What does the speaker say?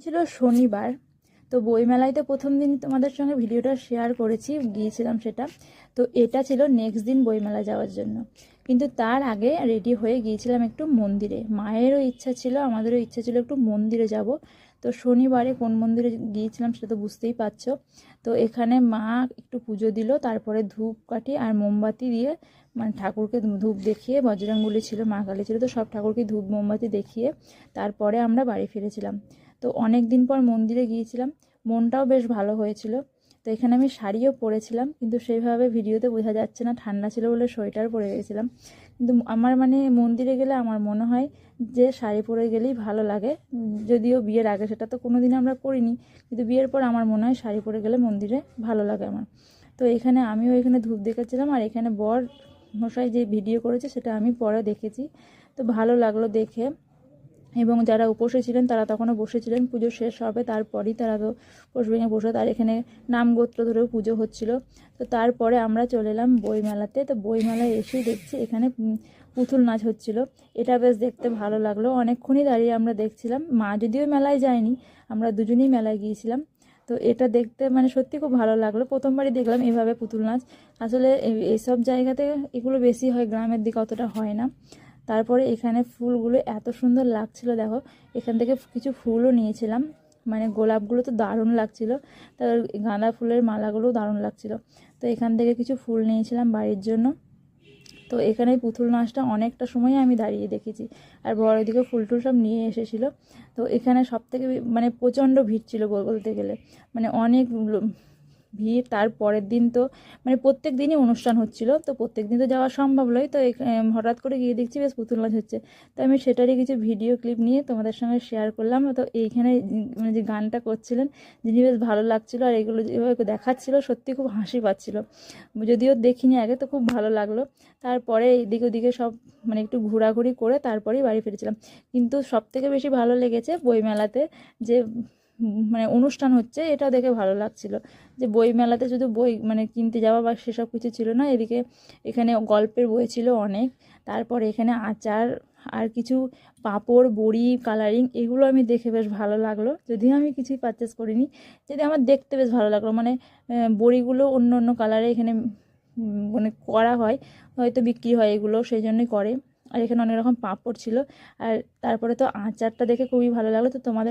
ছিল শনিবার। তো বইমেলায় তো প্রথম দিন তোমাদের সঙ্গে ভিডিওটা শেয়ার করেছি, গিয়েছিলাম সেটা। তো এটা ছিল নেক্সট দিন বইমেলা যাওয়ার জন্য। কিন্তু তার আগে রেডি হয়ে গিয়েছিলাম একটু মন্দিরে। মায়েরও ইচ্ছা ছিল, আমাদেরও ইচ্ছা ছিল একটু মন্দিরে যাব। তো শনিবারে কোন মন্দিরে গিয়েছিলাম সেটা তো বুঝতেই পারছো। তো এখানে মা একটু পুজো দিল, তারপরে ধূপকাঠি আর মোমবাতি দিয়ে মানে ঠাকুরকে ধূপ দেখিয়ে, বজরংবলী ছিল, মা কালী ছিল, তো সব ঠাকুরকে ধূপ মোমবাতি দেখিয়ে তারপরে আমরা বাড়ি ফিরেছিলাম। তো অনেক দিন পর মন্দিরে গিয়েছিলাম, মনটাও বেশ ভালো হয়েছিল। তো এখানে আমি শাড়িও পরেছিলাম, কিন্তু সেইভাবে ভিডিওতে বোঝা যাচ্ছে না, ঠান্ডা ছিল বলে সোয়েটার পরে গেছিলাম। কিন্তু আমার মানে মন্দিরে গেলে আমার মনে হয় যে শাড়ি পরে গেলেই ভালো লাগে। যদিও বিয়ের আগে সেটা তো কোনো দিন আমরা করিনি, কিন্তু বিয়ের পর আমার মনে হয় শাড়ি পরে গেলে মন্দিরে ভালো লাগে আমার। তো এখানে আমিও এখানে ধূপ দেখেছিলাম, আর এখানে বর মশাই যে ভিডিও করেছে সেটা আমি পরে দেখেছি। তো ভালো লাগলো দেখে। এবং যারা উপোসে ছিলেন তারা তখনও বসেছিলেন, পুজো শেষ হবে তারপরেই তারা তো উপোস ভেঙে বসে, তার এখানে নাম গোত্র ধরেও পুজো হচ্ছিল। তো তারপরে আমরা চলে এলাম বইমেলাতে। তো বইমেলায় এসেই দেখছি এখানে পুতুল নাচ হচ্ছিল। এটা বেশ দেখতে ভালো লাগলো, অনেকক্ষণই দাঁড়িয়ে আমরা দেখছিলাম। মা যদিও মেলায় যায়নি, আমরা দুজনেই মেলায় গিয়েছিলাম। তো এটা দেখতে মানে সত্যি খুব ভালো লাগলো, প্রথমবারই দেখলাম এভাবে পুতুল নাচ। আসলে এইসব জায়গাতে এগুলো বেশি হয়, গ্রামের দিকে অতটা হয় না। তারপরে এখানে ফুলগুলো এত সুন্দর লাগছিল, দেখো এখান থেকে কিছু ফুলও নিয়েছিলাম। মানে গোলাপগুলো তো দারুণ লাগছিল, তার গাঁদা ফুলের মালাগুলোও দারুণ লাগছিল। তো এখান থেকে কিছু ফুল নিয়েছিলাম বাড়ির জন্য। তো এখানে পুতুল নাচটা অনেকটা সময় আমি দাঁড়িয়ে দেখেছি, আর বড় দিকে ফুল টুল সব নিয়ে এসেছিলো। তো এখানে সব থেকে মানে প্রচণ্ড ভিড় ছিল বলতে গেলে, মানে অনেক ভিড়। তার পরের দিন তো মানে প্রত্যেক দিনই অনুষ্ঠান হচ্ছিল, তো প্রত্যেক দিন তো যাওয়া সম্ভব নয়। তো হঠাৎ করে গিয়ে দেখছি বেশ পুতুল নাচ হচ্ছে। তো আমি সেটারই কিছু ভিডিও ক্লিপ নিয়ে তোমাদের সঙ্গে শেয়ার করলাম। তো এইখানে মানে যে গানটা করছিলেন যিনি, বেশ ভালো লাগছিলো, আর এগুলো যেভাবে দেখাচ্ছিল সত্যি খুব হাসি পাচ্ছিল। যদিও দেখিনি আগে, তো খুব ভালো লাগলো। তারপরে এইদিক ওদিকে সব মানে একটু ঘোরাঘুরি করে তারপরেই বাড়ি ফিরেছিলাম। কিন্তু সবথেকে বেশি ভালো লেগেছে বইমেলাতে যে মানে অনুষ্ঠান হচ্ছে, এটা দেখে ভালো লাগছিল। যে বই মেলাতে শুধু বই মানে কিনতে যাওয়া বা সেসব কিছু ছিল না, এদিকে এখানে গল্পের বই ছিল অনেক। তারপরে এখানে আচার আর কিছু পাঁপড়, বড়ি, কালারিং, এগুলো আমি দেখে বেশ ভালো লাগলো। যদিও আমি কিছুই পারচেস করিনি, যদি আমার দেখতে বেশ ভালো লাগলো। মানে বড়িগুলো অন্য অন্য কালারে এখানে মানে করা হয়, হয়তো বিক্রি হয় এগুলো, সেই জন্যই করে। আর এখানে অনেক রকম পাঁপড় ছিল। আর তারপরে তো আচারটা দেখে খুবই ভালো লাগলো। তো তোমাদের